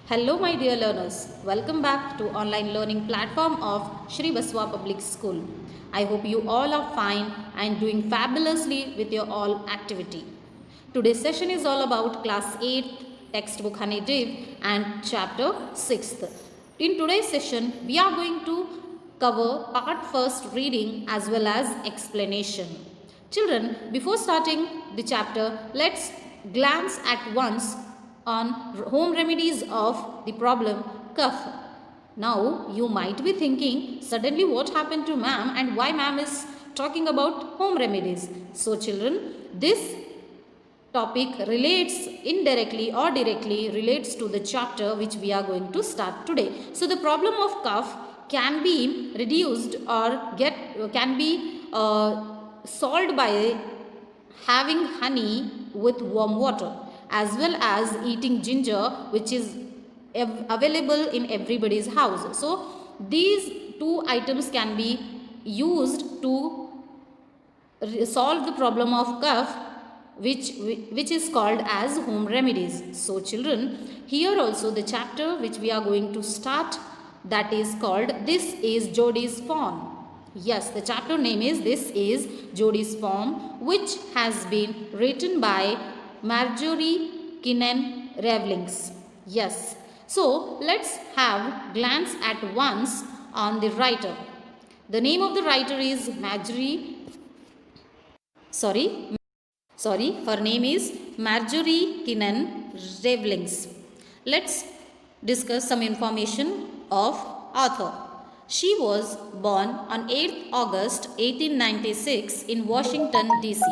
Hello my dear learners, welcome back to online learning platform of Shri Baswa Public School. I hope you all are fine and doing fabulously with your all activity. Today's session is all about class 8 textbook Honeydew and chapter 6th. In today's session, we are going to cover part first reading as well as explanation. Children, before starting the chapter, let's glance at once on home remedies of the problem cough. Now you might be thinking suddenly what happened to ma'am and why ma'am is talking about home remedies. So children, this topic relates indirectly or directly relates to the chapter which we are going to start today. So the problem of cough can be reduced or can be solved by having honey with warm water as well as eating ginger, which is available in everybody's house. So these two items can be used to solve the problem of cough, which is called as home remedies. So children, here also the chapter which we are going to start, that is called This is Jodie's Fawn. Yes, the chapter name is This is Jodie's Fawn, which has been written by Marjorie Kinnan Ravlings. Yes. So let's have glance at once on the writer. The name of the writer is her name is Marjorie Kinnan Ravlings. Let's discuss some information of author. She was born on 8th August 1896 in Washington, D.C.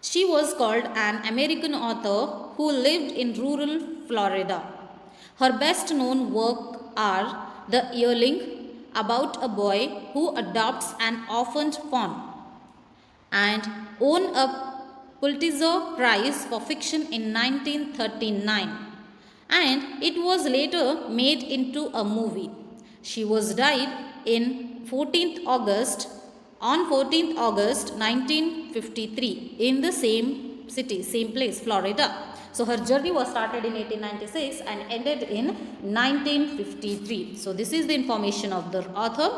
She was called an American author who lived in rural Florida. Her best known work are The Yearling, about a boy who adopts an orphaned fawn, and won a Pulitzer Prize for fiction in 1939, and it was later made into a movie. She was died in 14th August 1953 in the same city, same place, Florida. So her journey was started in 1896 and ended in 1953. So this is the information of the author,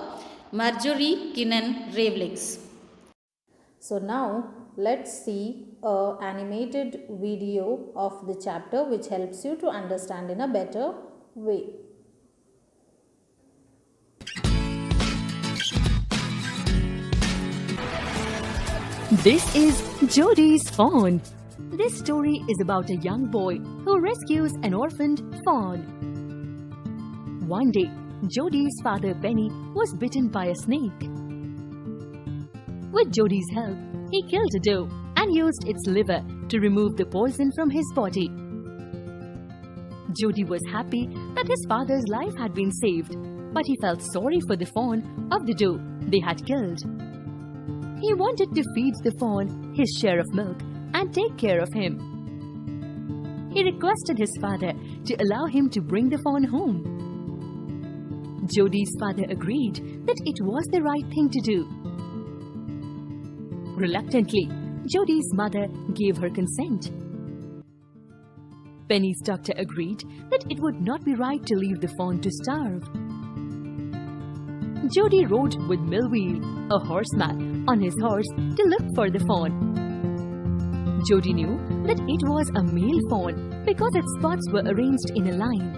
Marjorie Kinnan Ravlings. So now let's see an animated video of the chapter which helps you to understand in a better way. This is Jodie's Fawn. This story is about a young boy who rescues an orphaned fawn. One day, Jodie's father Benny was bitten by a snake. With Jodie's help, he killed a doe and used its liver to remove the poison from his body. Jodie was happy that his father's life had been saved, but he felt sorry for the fawn of the doe they had killed. He wanted to feed the fawn his share of milk and take care of him. He requested his father to allow him to bring the fawn home. Jodie's father agreed that it was the right thing to do. Reluctantly, Jodie's mother gave her consent. Benny's doctor agreed that it would not be right to leave the fawn to starve. Jodie rode with Millwheel, a horseman, on his horse to look for the fawn. Jodie knew that it was a male fawn because its spots were arranged in a line.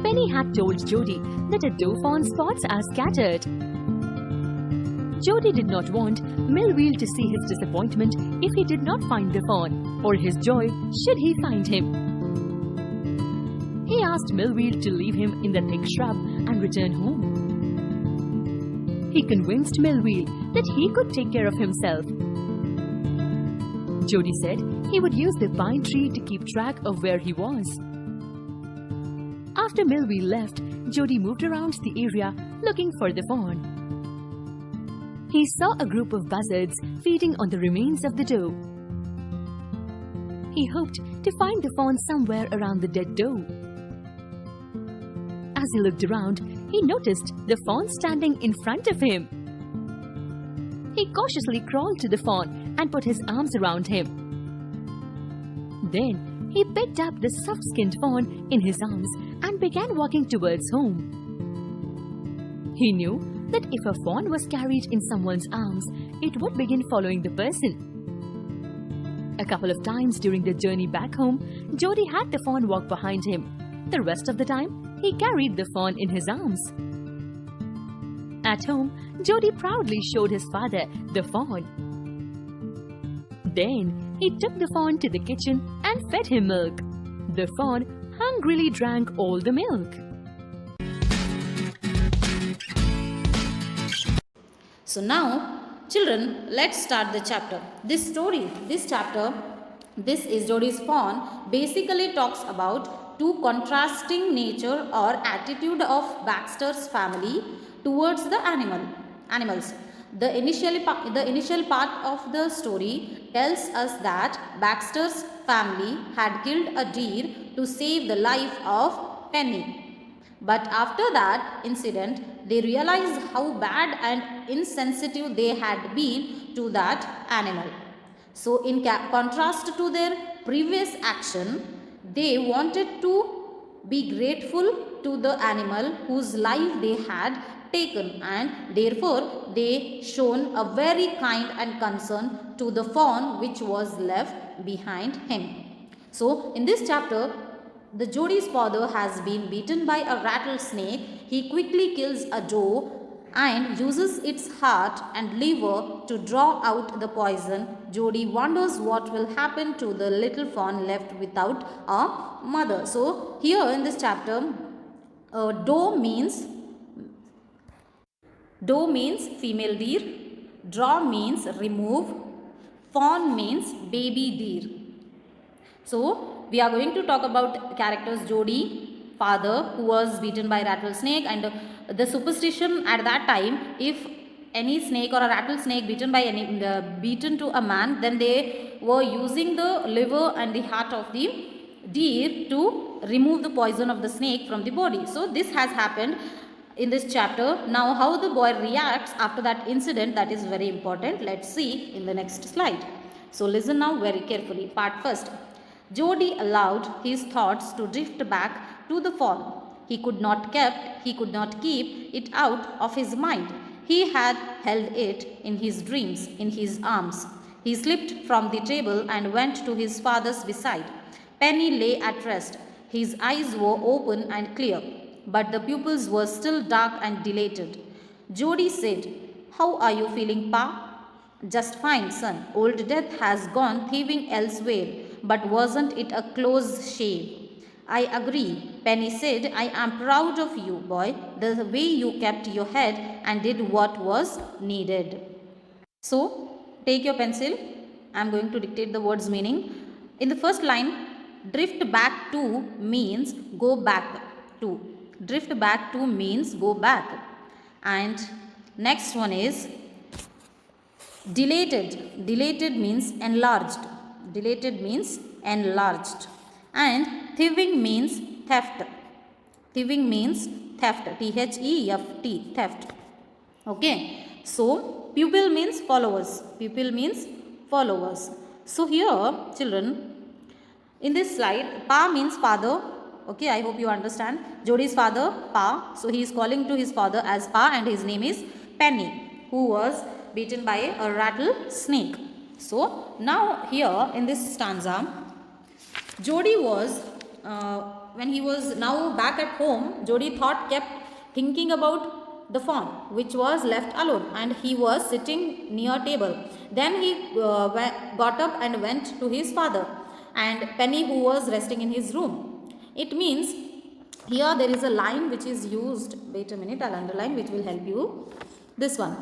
Benny had told Jodie that a doe fawn's spots are scattered. Jodie did not want Millwheel to see his disappointment if he did not find the fawn, or his joy should he find him. He asked Millwheel to leave him in the thick shrub and return home. He convinced Millwheel that he could take care of himself. Jodie said he would use the pine tree to keep track of where he was. After Millwheel left, Jodie moved around the area looking for the fawn. He saw a group of buzzards feeding on the remains of the doe. He hoped to find the fawn somewhere around the dead doe. As he looked around, he noticed the fawn standing in front of him. He cautiously crawled to the fawn and put his arms around him. Then he picked up the soft-skinned fawn in his arms and began walking towards home. He knew that if a fawn was carried in someone's arms, it would begin following the person. A couple of times during the journey back home, Jody had the fawn walk behind him. The rest of the time, he carried the fawn in his arms. At home, Jody proudly showed his father the fawn. Then, he took the fawn to the kitchen and fed him milk. The fawn hungrily drank all the milk. So now, children, let's start the chapter. This chapter, this is Jody's fawn, basically talks about two contrasting nature or attitude of Baxter's family towards the animals. The initial part of the story tells us that Baxter's family had killed a deer to save the life of Penny. But after that incident, they realized how bad and insensitive they had been to that animal. So in contrast to their previous action, they wanted to be grateful to the animal whose life they had taken, and therefore they shown a very kind and concern to the fawn which was left behind him. So in this chapter, the Jody's father has been beaten by a rattlesnake. He quickly kills a doe and uses its heart and liver to draw out the poison. Jody wonders what will happen to the little fawn left without a mother. So here in this chapter, doe means female deer, draw means remove, fawn means baby deer. So we are going to talk about characters Jody, father who was beaten by rattlesnake, and the superstition at that time, if any snake or a rattlesnake beaten to a man, then they were using the liver and the heart of the deer to remove the poison of the snake from the body. So this has happened in this chapter. Now how the boy reacts after that incident, that is very important. Let's see in the next slide. So listen now very carefully. Part first. Jody allowed his thoughts to drift back to the fawn. He could not keep it out of his mind. He had held it in his dreams, in his arms. He slipped from the table and went to his father's beside. Penny lay at rest. His eyes were open and clear, but the pupils were still dark and dilated. Jody said, "How are you feeling, Pa?" "Just fine, son. Old Death has gone thieving elsewhere, but wasn't it a close shave?" "I agree," Penny said. "I am proud of you, boy, the way you kept your head and did what was needed." So, take your pencil. I am going to dictate the words meaning. In the first line, drift back to means go back to. Drift back to means go back. And next one is dilated. Dilated means enlarged. Dilated means enlarged. And thieving means theft. Thieving means theft. T-H-E-F-T, theft. Okay. So, pupil means followers. Pupil means followers. So, here children, in this slide, Pa means father. Okay, I hope you understand. Jody's father, Pa. So, he is calling to his father as Pa, and his name is Penny, who was beaten by a rattlesnake. So, now here in this stanza, Jody was, when he was now back at home, Jody kept thinking about the fawn which was left alone, and he was sitting near table. Then he got up and went to his father and Penny, who was resting in his room. It means here there is a line which is used. Wait a minute, I'll underline, which will help you. This one.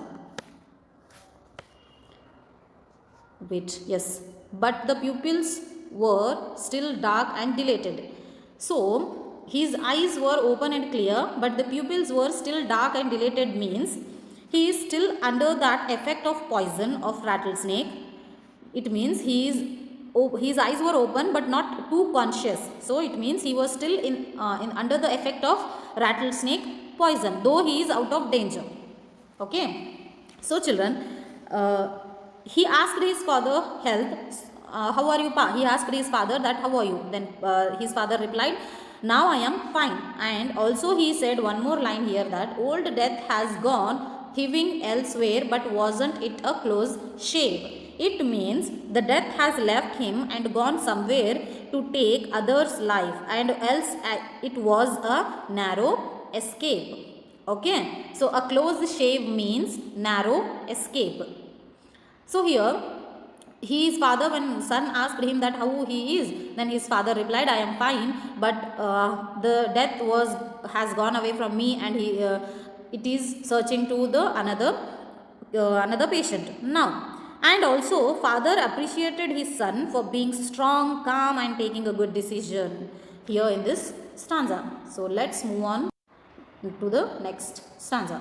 Wait, yes. But the pupils were still dark and dilated. So, his eyes were open and clear, but the pupils were still dark and dilated means he is still under that effect of poison of rattlesnake. It means his eyes were open but not too conscious. So, it means he was still in under the effect of rattlesnake poison, though he is out of danger. Okay. So, children, he asked his father how are you, Pa? He asked his father that, how are you? Then his father replied, now I am fine. And also he said one more line here, that old death has gone thieving elsewhere, but wasn't it a close shave? It means the death has left him and gone somewhere to take others' life, and else it was a narrow escape. Okay, so a close shave means narrow escape. So here, his father, when son asked him that how he is, then his father replied, I am fine, but the death has gone away from me, and it is searching to the another patient now. And also, father appreciated his son for being strong, calm, and taking a good decision here in this stanza. So let's move on to the next stanza.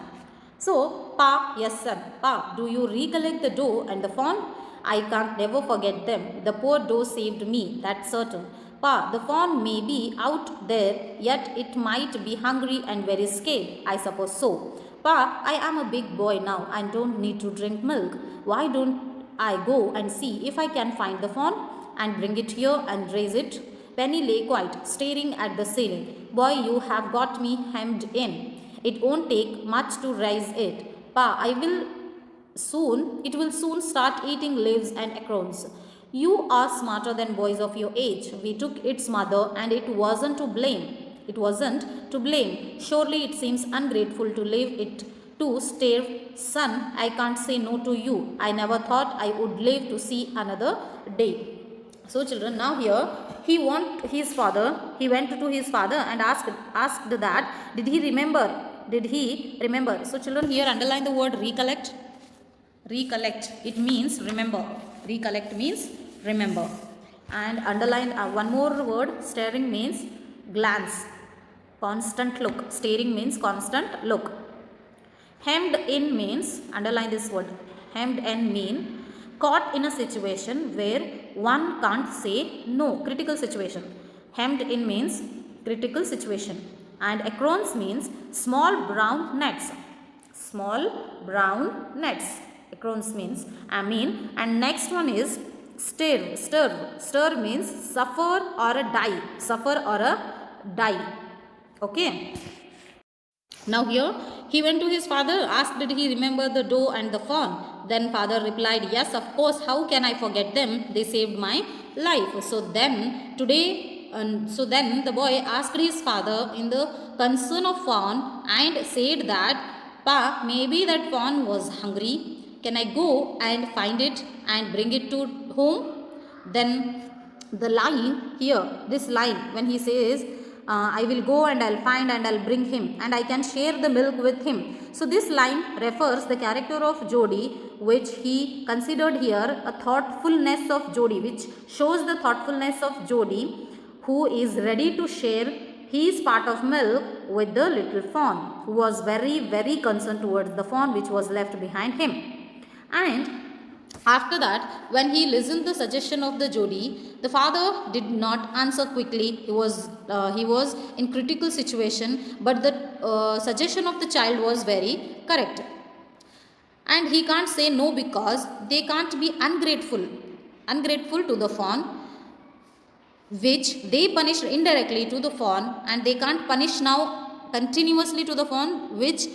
So, Pa, yes son, Pa, do you recollect the doe and the fawn? I can't never forget them. The poor doe saved me, that's certain. Pa, the fawn may be out there, yet it might be hungry and very scared. I suppose so. Pa, I am a big boy now and don't need to drink milk. Why don't I go and see if I can find the fawn and bring it here and raise it? Penny lay quiet, staring at the ceiling. Boy, you have got me hemmed in. It won't take much to raise it. Pa, it will soon start eating leaves and acorns. You are smarter than boys of your age. We took its mother and it wasn't to blame. It wasn't to blame. Surely it seems ungrateful to leave it to starve. Son, I can't say no to you. I never thought I would live to see another day. So children, now here he went to his father and asked that, did he remember? So children, here underline the word recollect. Recollect, it means remember. Recollect means remember. And underline one more word, staring means glance. Constant look. Staring means constant look. Hemmed in means, underline this word, hemmed in mean caught in a situation where one can't say no, critical situation. Hemmed in means critical situation. And acorns means small brown nuts. Small brown nuts. Acorns means, and next one is stir. Stir means suffer or a die. Okay. Now here, he went to his father, asked did he remember the doe and the fawn. Then father replied, yes, of course, how can I forget them? They saved my life. So then the boy asked his father in the concern of fawn and said that, Pa, maybe that fawn was hungry. Can I go and find it and bring it to home? Then the line here, this line, when he says, I will go and I'll find and I'll bring him and I can share the milk with him. So this line refers the character of Jodi, which he considered here a thoughtfulness of Jodi, which shows the thoughtfulness of Jodi, who is ready to share his part of milk with the little fawn, who was very, very concerned towards the fawn which was left behind him. And after that, when he listened the suggestion of the Jodi, the father did not answer quickly. He was in critical situation, but the suggestion of the child was very correct. And he can't say no because they can't be ungrateful to the fawn, which they punished indirectly to the fawn, and they can't punish now continuously to the fawn, which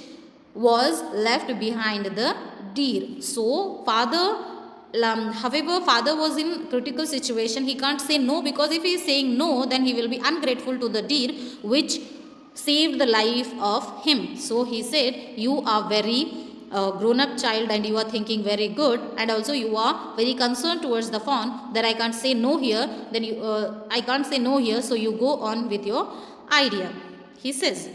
was left behind the deer. So however, father was in critical situation. He can't say no, because if he is saying no, then he will be ungrateful to the deer which saved the life of him. So he said, you are very grown up child and you are thinking very good, and also you are very concerned towards the fawn, that I can't say no here, I can't say no here, so you go on with your idea. He says,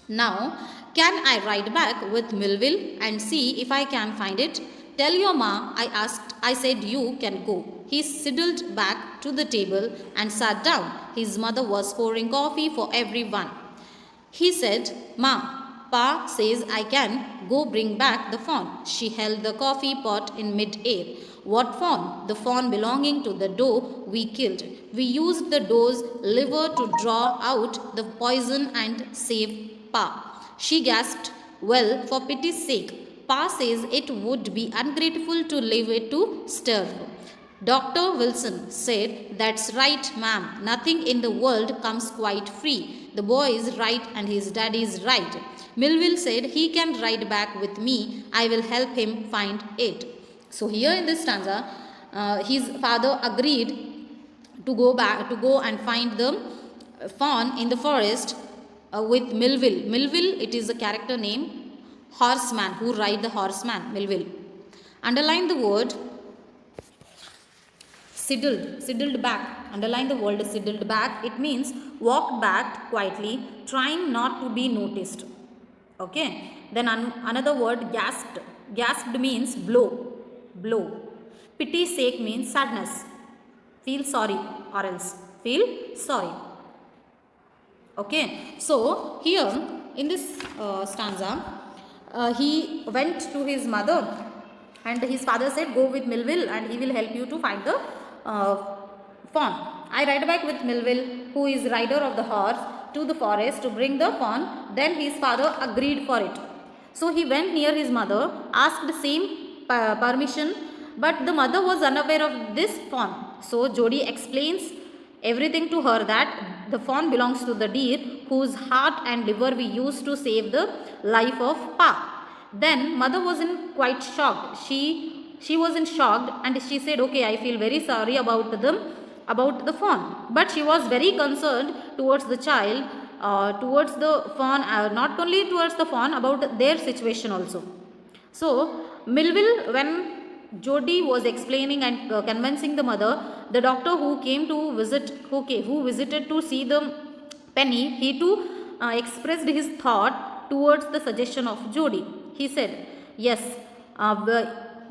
now can I ride back with Melville and see if I can find it? Tell your ma, I said you can go. He sidled back to the table and sat down. His mother was pouring coffee for everyone. He said, Ma, Pa says I can go bring back the fawn. She held the coffee pot in mid-air. What fawn? The fawn belonging to the doe we killed. We used the doe's liver to draw out the poison and save Pa. She gasped, well, for pity's sake. Pa says it would be ungrateful to leave it to starve. Dr. Wilson said, "That's right, ma'am. Nothing in the world comes quite free. The boy is right and his daddy is right." Melville said, "He can ride back with me. I will help him find it." So here in this stanza, his father agreed to go and find the fawn in the forest with Melville. Melville, it is a character name, horseman, who ride the horseman, Melville. Underline the word sidled back. Underline the word sidled back. It means walked back quietly, trying not to be noticed. Okay. Then another word gasped. Gasped means blow. Pity sake means sadness. Feel sorry or else. Feel sorry. Okay. So here in this stanza, he went to his mother and his father said, "Go with Melville and he will help you to find the fawn." I ride back with Melville, who is rider of the horse, to the forest to bring the fawn. Then his father agreed for it. So he went near his mother, asked the same permission, but the mother was unaware of this fawn. So Jodi explains everything to her, that the fawn belongs to the deer whose heart and liver we used to save the life of Pa. Then mother wasn't quite shocked. She wasn't shocked and she said, "Okay, I feel very sorry about the fawn." But she was very concerned towards the child, towards the fawn, not only towards the fawn, about their situation also. So Melville, when Jodi was explaining and convincing the mother, the doctor who came to visit, who visited to see the penny, he too expressed his thought towards the suggestion of Jodi. He said, "Yes,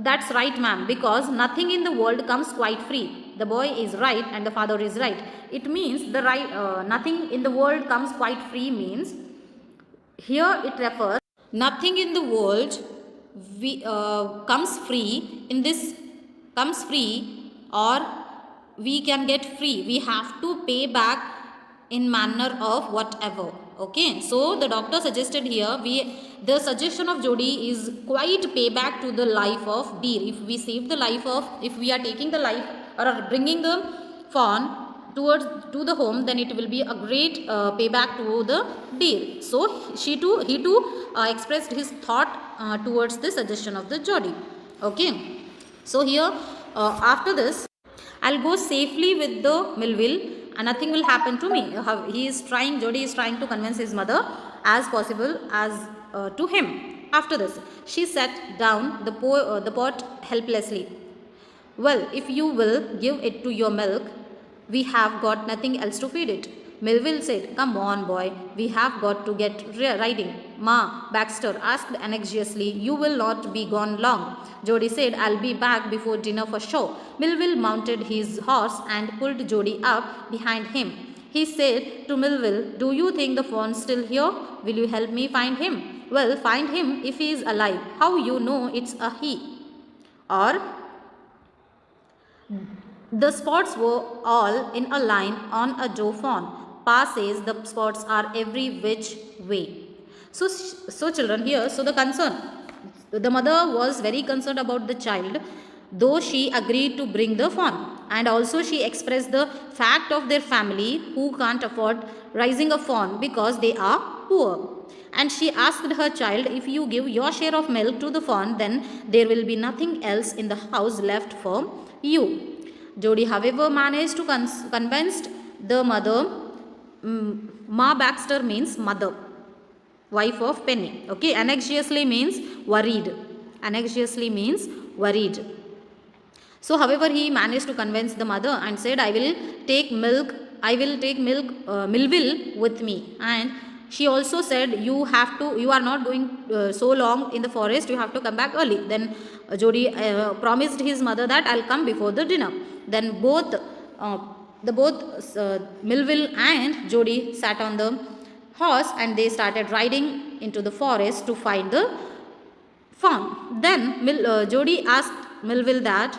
that's right, ma'am, because nothing in the world comes quite free. The boy is right and the father is right." It means the right, nothing in the world comes quite free means, here it refers, nothing in the world comes free. In this comes free, or we can get free. We have to pay back in manner of whatever. Okay, so the doctor suggested here, the suggestion of Jodi is quite payback to the life of deer. If we save the life of, if we are taking the life or are bringing the fawn to the home, then it will be a great payback to the deer. So he too expressed his thought towards the suggestion of the Jodi. Okay, so here after this, I'll go safely with the Melville and nothing will happen to me. Jodi is trying to convince his mother as possible as to him. After this, she set down the pot helplessly. "Well, if you will give it to your milk, we have got nothing else to feed it." Melville said, "Come on, boy, we have got to get riding." "Ma," Baxter asked anxiously, "you will not be gone long." Jodi said, "I'll be back before dinner for sure." Melville mounted his horse and pulled Jodi up behind him. He said to Melville, "Do you think the fawn's still here? Will you help me find him?" "Well, find him if he is alive. How you know it's a he?" Or, "The spots were all in a line on a Joe fawn. Pa says the spots are every which way." So children, here, so the mother was very concerned about the child, though she agreed to bring the fawn. And also she expressed the fact of their family who can't afford raising a fawn because they are poor. And she asked her child, "If you give your share of milk to the fawn, then there will be nothing else in the house left for you." Jodi, however, managed to convince the mother. Ma Baxter means mother, wife of Penny. Okay, anxiously means worried. Anxiously means worried. So, however, he managed to convince the mother and said, "I will take milk, Melville with me." And she also said, "You are not going so long in the forest, you have to come back early." Then Jodi promised his mother that, "I'll come before the dinner." Then both Melville and Jodi sat on the horse and they started riding into the forest to find the fawn. Then Jodi asked Melville that,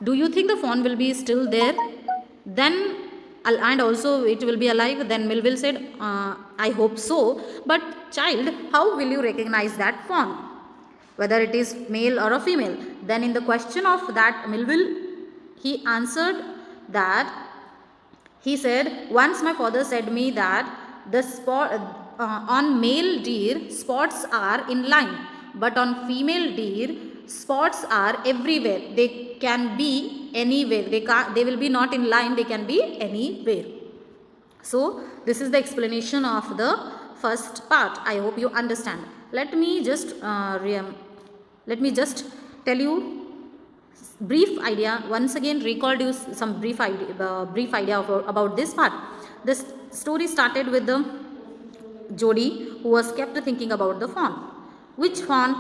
"Do you think the fawn will be still there? Then and also it will be alive?" Then Melville said, "I hope so. But child, how will you recognize that fawn, whether it is male or a female?" Then in the question of that Melville, he answered that he said, once my father said me that on male deer spots are in line, but on female deer spots are everywhere. They can be anywhere. They will be not in line. They can be anywhere. So this is the explanation of the first part. I hope you understand. Let me just tell you brief idea. Once again, recalled you some brief idea about this part. This story started with the Jodi, who was kept thinking about the fawn. Which fawn?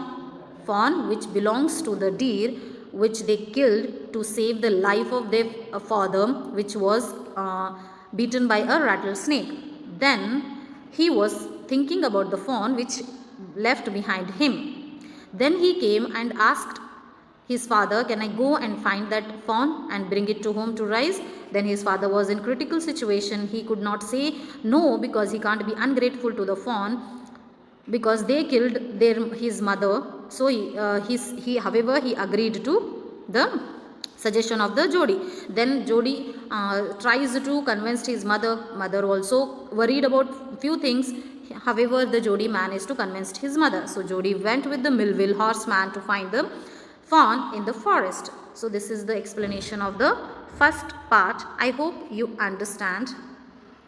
Fawn which belongs to the deer which they killed to save the life of their father, which was beaten by a rattlesnake. Then he was thinking about the fawn which left behind him. Then he came and asked his father, can I go and find that fawn and bring it to home to rise? Then his father was in critical situation. He could not say no because he can't be ungrateful to the fawn because they killed his mother. So however he agreed to the suggestion of the Jodi. Then Jodi tries to convince his mother. Mother also worried about few things. However, the Jodi managed to convince his mother. So Jodi went with the Millville horseman to find the fawn in the forest. So this is the explanation of the first part. I hope you understand.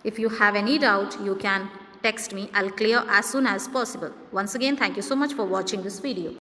If you have any doubt, you can text me. I'll clear as soon as possible. Once again, thank you so much for watching this video.